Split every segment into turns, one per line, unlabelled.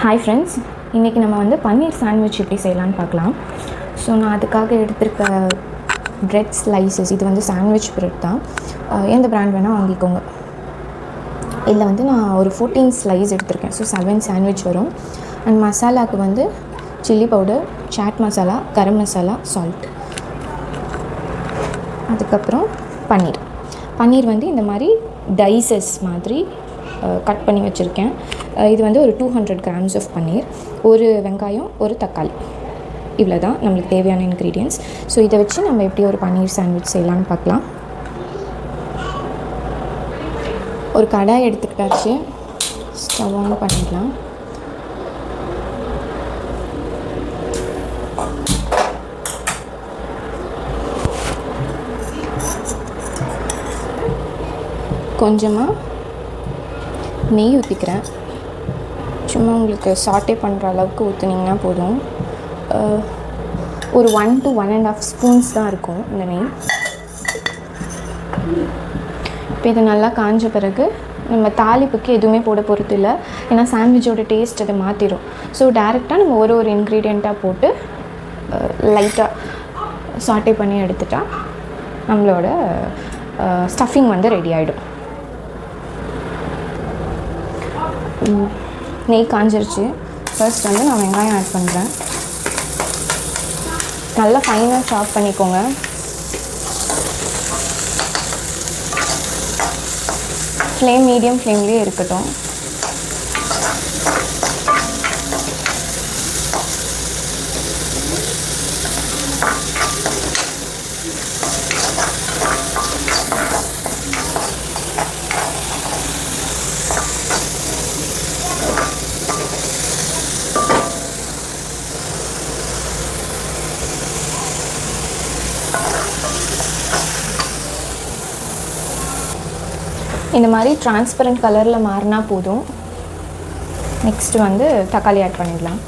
Hi friends, இன்றைக்கி நம்ம வந்து பன்னீர் சாண்ட்விச் எப்படி செய்யலான்னு பார்க்கலாம். ஸோ நான் அதுக்காக எடுத்திருக்க ப்ரெட் ஸ்லைசஸ், இது வந்து சாண்ட்விச் ப்ரெட் தான். எந்த பிராண்ட் வேணால் வாங்கிக்கோங்க. இதில் வந்து நான் ஒரு 14 ஸ்லைஸ் எடுத்திருக்கேன். ஸோ 7 சாண்ட்விச் வரும். அண்ட் மசாலாவுக்கு வந்து chilli powder, chat masala, garam masala, salt. அதுக்கப்புறம் பன்னீர் வந்து இந்த மாதிரி டைசஸ் மாதிரி கட் பண்ணி வச்சுருக்கேன். இது வந்து ஒரு 200 கிராம்ஸ் ஆஃப் பன்னீர், ஒரு வெங்காயம், ஒரு தக்காளி. இவ்வளோ தான் நம்மளுக்கு தேவையான இன்க்ரீடியன்ட்ஸ். ஸோ இதை வச்சு நம்ம எப்படி ஒரு பன்னீர் சாண்ட்விச் செய்யலான்னு பார்க்கலாம். ஒரு கடாய் எடுத்துக்கிட்டாச்சு, ஸ்டவ் ஆன் பண்ணிடலாம். கொஞ்சமாக நெய் ஊற்றிக்கிறேன். சும்மா உங்களுக்கு சாட்டே பண்ணுற அளவுக்கு ஊற்றுனீங்கன்னா போதும். ஒரு 1 to 1.5 ஸ்பூன்ஸ் தான் இருக்கும் இந்த நெய். இப்போ இது நல்லா காஞ்ச பிறகு நம்ம தாளிப்புக்கு எதுவுமே போட போகிறது இல்லை, ஏன்னா சாண்ட்விச்சோட டேஸ்ட் அதை மாற்றிடும். ஸோ டேரெக்டாக நம்ம ஒரு இன்க்ரீடியண்ட்டாக போட்டு லைட்டாக சாட்டே பண்ணி எடுத்துட்டா நம்மளோட ஸ்டஃபிங் வந்து ரெடி ஆகிடும். நெய் காஞ்சிருச்சு. ஃபர்ஸ்ட் வந்து நான் வெங்காயம் ஆட் பண்ணுறேன். நல்லா ஃபைனாக சாப் பண்ணிக்கோங்க. ஃப்ளேம் மீடியம் ஃப்ளேம்லேயே இருக்கட்டும். இந்த மாதிரி டிரான்ஸ்பரண்ட் கலரில் மாறினா போதும். நெக்ஸ்ட்டு வந்து தக்காளி ஆட் பண்ணிடலாம்.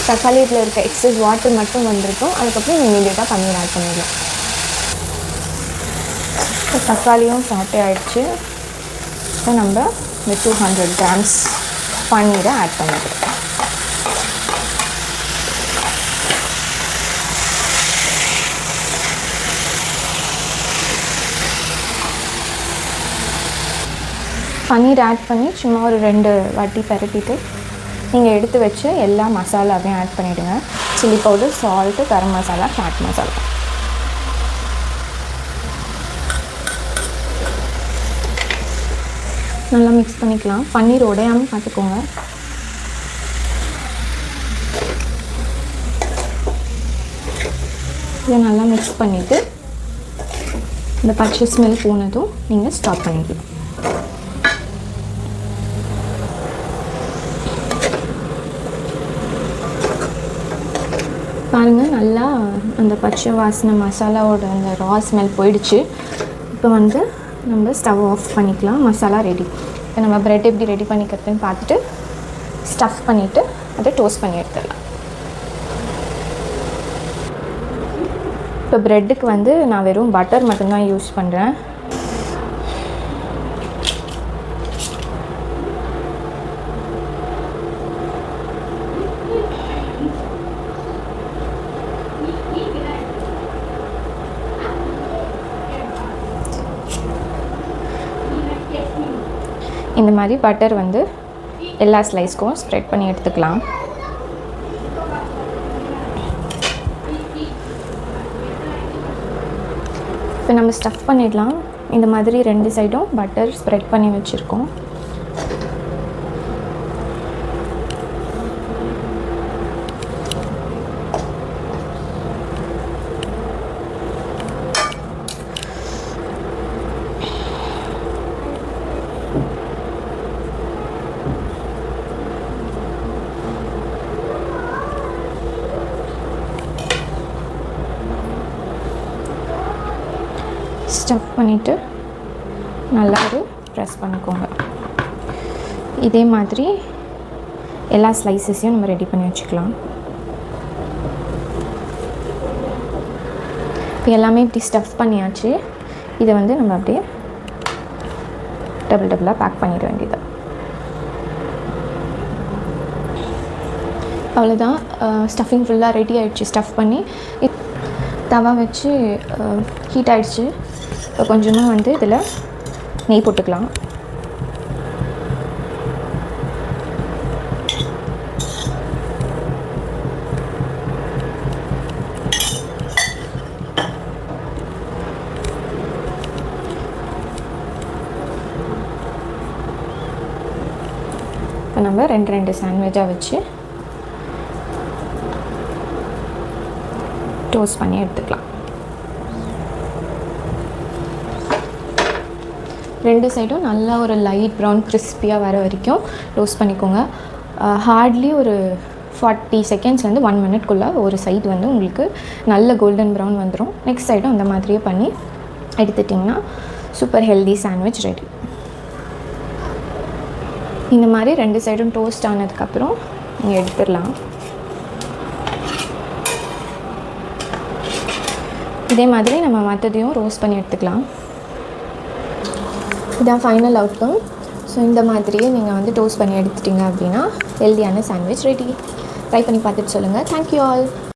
தக்காளியில் இருக்க எக்ஸஸ் வாட்டர் மட்டும் வந்திருக்கும். அதுக்கப்புறம் இமீடியட்டாக பன்னீர் ஆட் பண்ணிடலாம். இப்போ தக்காளியும் சாட்டே ஆகிடுச்சு. இப்போ நம்ம இந்த 200 கிராம்ஸ் பன்னீரை ஆட் பண்ணிடுறோம். பன்னீர் ஆட் பண்ணி சும்மா ஒரு 2 வாட்டி பரட்டிட்டு நீங்கள் எடுத்து வச்சு எல்லா மசாலாவையும் ஆட் பண்ணிவிடுங்க. Chilli powder, salt, garam masala, chat masala. நல்லா மிக்ஸ் பண்ணிக்கலாம். பன்னீர் உடையாமல் பார்த்துக்கோங்க. இதை நல்லா மிக்ஸ் பண்ணிவிட்டு இந்த பச்சை ஸ்மெல் போனதும் நீங்கள் ஸ்டாப் பண்ணிக்கலாம். பாருங்கள், நல்லா அந்த பச்சை வாசனை மசாலாவோட அந்த ரா ஸ்மெல் போயிடுச்சு. இப்போ வந்து நம்ம ஸ்டவ் ஆஃப் பண்ணிக்கலாம். மசாலா ரெடி. இப்போ நம்ம ப்ரெட் எப்படி ரெடி பண்ணிக்கிறதுன்னு பார்த்துட்டு ஸ்டஃப் பண்ணிவிட்டு அதை டோஸ்ட் பண்ணி எடுத்துடலாம். இப்போ ப்ரெட்டுக்கு வந்து நான் வெறும் பட்டர் மட்டும்தான் யூஸ் பண்ணுறேன். இந்த மாதிரி பட்டர் வந்து எல்லா ஸ்லைஸ்க்கும் ஸ்ப்ரெட் பண்ணி எடுத்துக்கலாம். இப்போ நம்ம ஸ்டஃப் பண்ணிடலாம். இந்த மாதிரி 2 சைடும் பட்டர் ஸ்ப்ரெட் பண்ணி வச்சுருக்கோம். ஸ்டஃப் பண்ணிவிட்டு நல்லா ப்ரெஸ் பண்ணிக்கோங்க. இதே மாதிரி எல்லா ஸ்லைசஸையும் நம்ம ரெடி பண்ணி வச்சுக்கலாம். எல்லாமே இப்படி ஸ்டஃப் பண்ணியாச்சு. இதை வந்து நம்ம அப்படியே டபுளாக பேக் பண்ணிட வேண்டியது. அவ்வளோதான், ஸ்டஃபிங் ஃபுல்லாக ரெடி ஆகிடுச்சு. ஸ்டஃப் பண்ணி தவா வச்சு ஹீட் ஆகிடுச்சு. இப்போ கொஞ்சமாக வந்து இதில் நெய் போட்டுக்கலாம். இப்போ நம்ம 2 சாண்ட்விச்சாக வச்சு டோஸ்ட் பண்ணி எடுத்துக்கலாம். 2 சைடும் நல்லா ஒரு லைட் ப்ரௌன் கிறிஸ்பியாக வர வரைக்கும் டோஸ்ட் பண்ணிக்கோங்க. ஹார்ட்லி ஒரு 40 செகண்ட்ஸ்லேருந்து 1 மினிட்குள்ளே ஒரு சைடு வந்து உங்களுக்கு நல்ல கோல்டன் ப்ரௌன் வந்துடும். நெக்ஸ்ட் சைடும் அந்த மாதிரியே பண்ணி எடுத்துட்டிங்கன்னா சூப்பர் ஹெல்தி சாண்ட்விச் ரெடி. இந்த மாதிரி 2 சைடும் டோஸ்ட் ஆனதுக்கப்புறம் நீங்கள் எடுத்துடலாம். இதே மாதிரி நம்ம மற்றதையும் ரோஸ்ட் பண்ணி எடுத்துக்கலாம். இதான் ஃபைனல் அவுட்கம். ஸோ இந்த மாதிரியே நீங்கள் வந்து டோஸ்ட் பண்ணி எடுத்துட்டிங்க அப்படின்னா ஹெல்தியான சாண்ட்விச் ரெடி. ட்ரை பண்ணி பார்த்துட்டு சொல்லுங்கள். Thank you all.